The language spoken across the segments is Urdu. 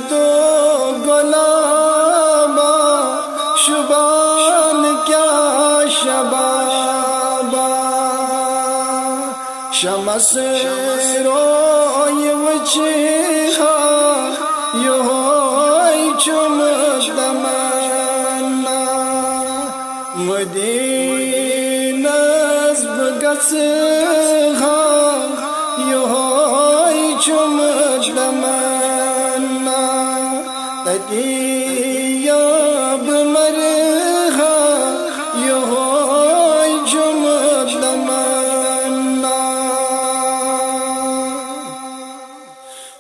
دو غلاماں شبان کیا شبابا شمس روی وچھا یہوئی چم تمنا مدینہ's بگسہا یہوئی چم تمنا تدیاب مرہا یہوئی چم تمنا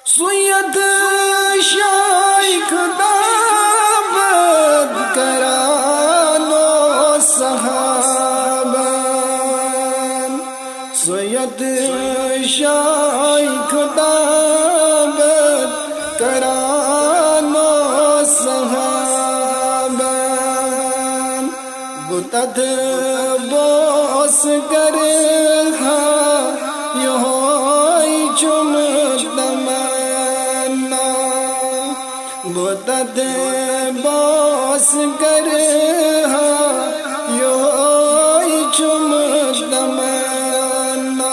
سید شیخ دعوت کرانو صحابان سید شیخ دعوت کرانو صحابان بتت بوس کرہا یہوئی چم تمنا بتت بوس کرہا یہوئی چم تمنا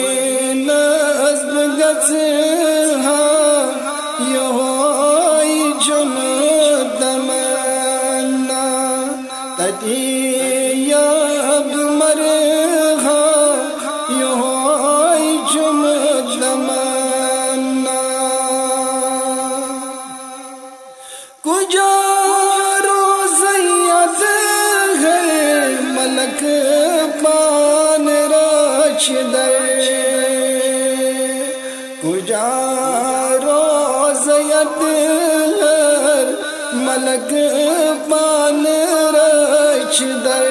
مدینہ's بگسہا یہوئی چم تمنا تدیاب مرہا یہوئی چم تمنا کجا روزیت ہے ملک پان راشدر کجا روزیت ہے ملک پان راشدر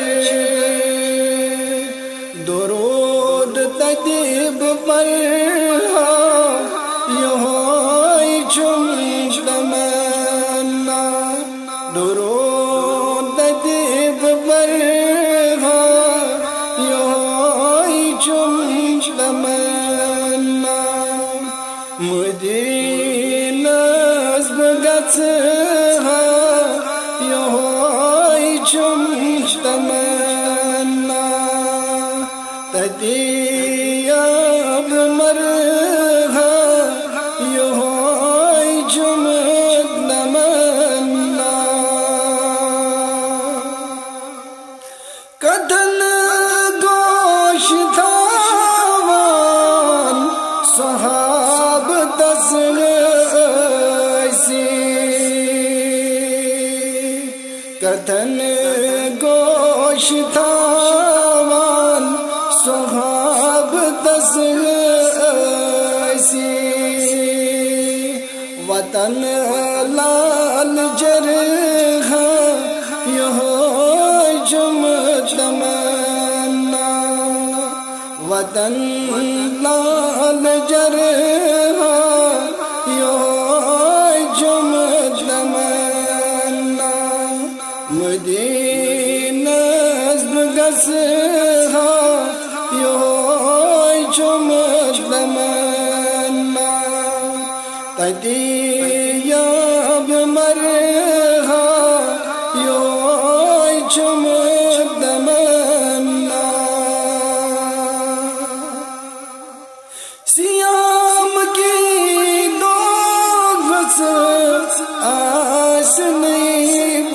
درود تدیب پڑھا یہوئی چم تمنا درود تدیب پڑھا یہوئی چم تمنا مدینہ's بگسہا یہوئی چم تمنا تدیاب مرہا یہوئی چم تمنا کدن گوش تھاوان صحاب دسغیسی کدن گوش تھاوان صحاب دسغیسی وطن لال جرہا یہوئی چم تمنا وطن لال جرہا یہوئی چم تمنا مدینہ's بگسہا یہوئی چم تمنا تدیاب مرہا یہوئی چم تمنا سیام کی دو غص آس نہیں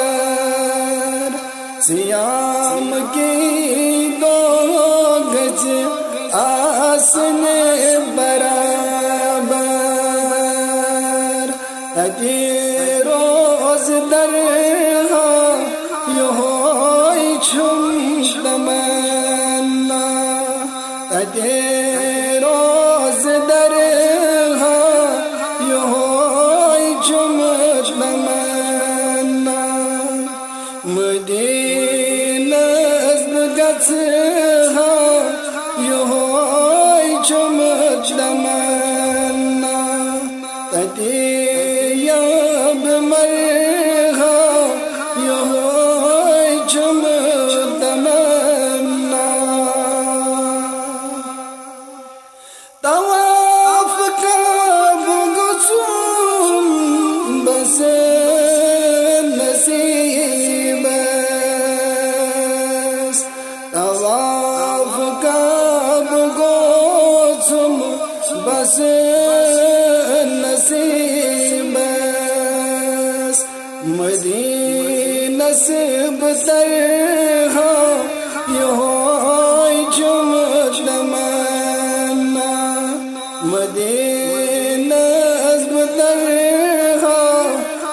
برابر سیام کی دو غص آس نہیں برابر تدی روز درہا یہوئی چم تمنا تدی روز درہا یہوئی چم تمنا مدینہ's بگسہا یہوئی چم تمنا تدیاب مرہا یہوئی چم تمنا بس نصیب مدینہ سے بتر ہاں یہ چم تمنا مدینہ سے بتر ہاں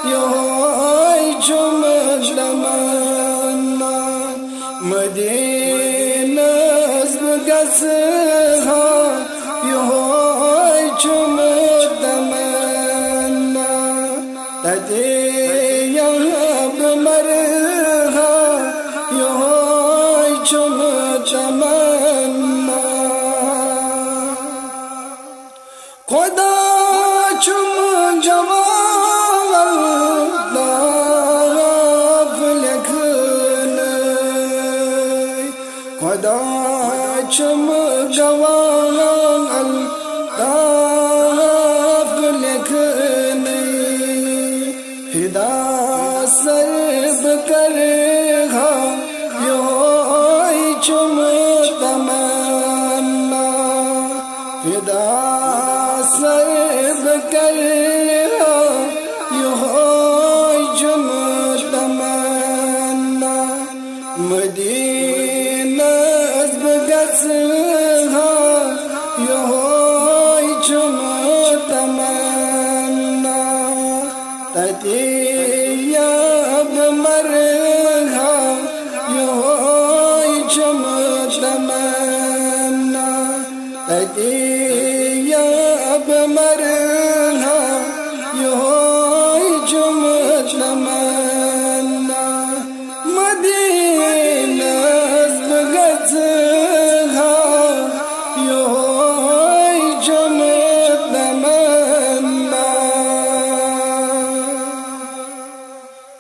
یہ چم تمنا مدینہ سے گس ہاں یہ چم تمنا تجھے خدا چم جوان داف لکھنے خدا چم جوان داف لکھنے فدا سرب کر چم تمنا فدا سرب کر یہ چم تمنا مدینہ سے گس یہ چم تمنا تجیب مر چم تمنا تجیب مر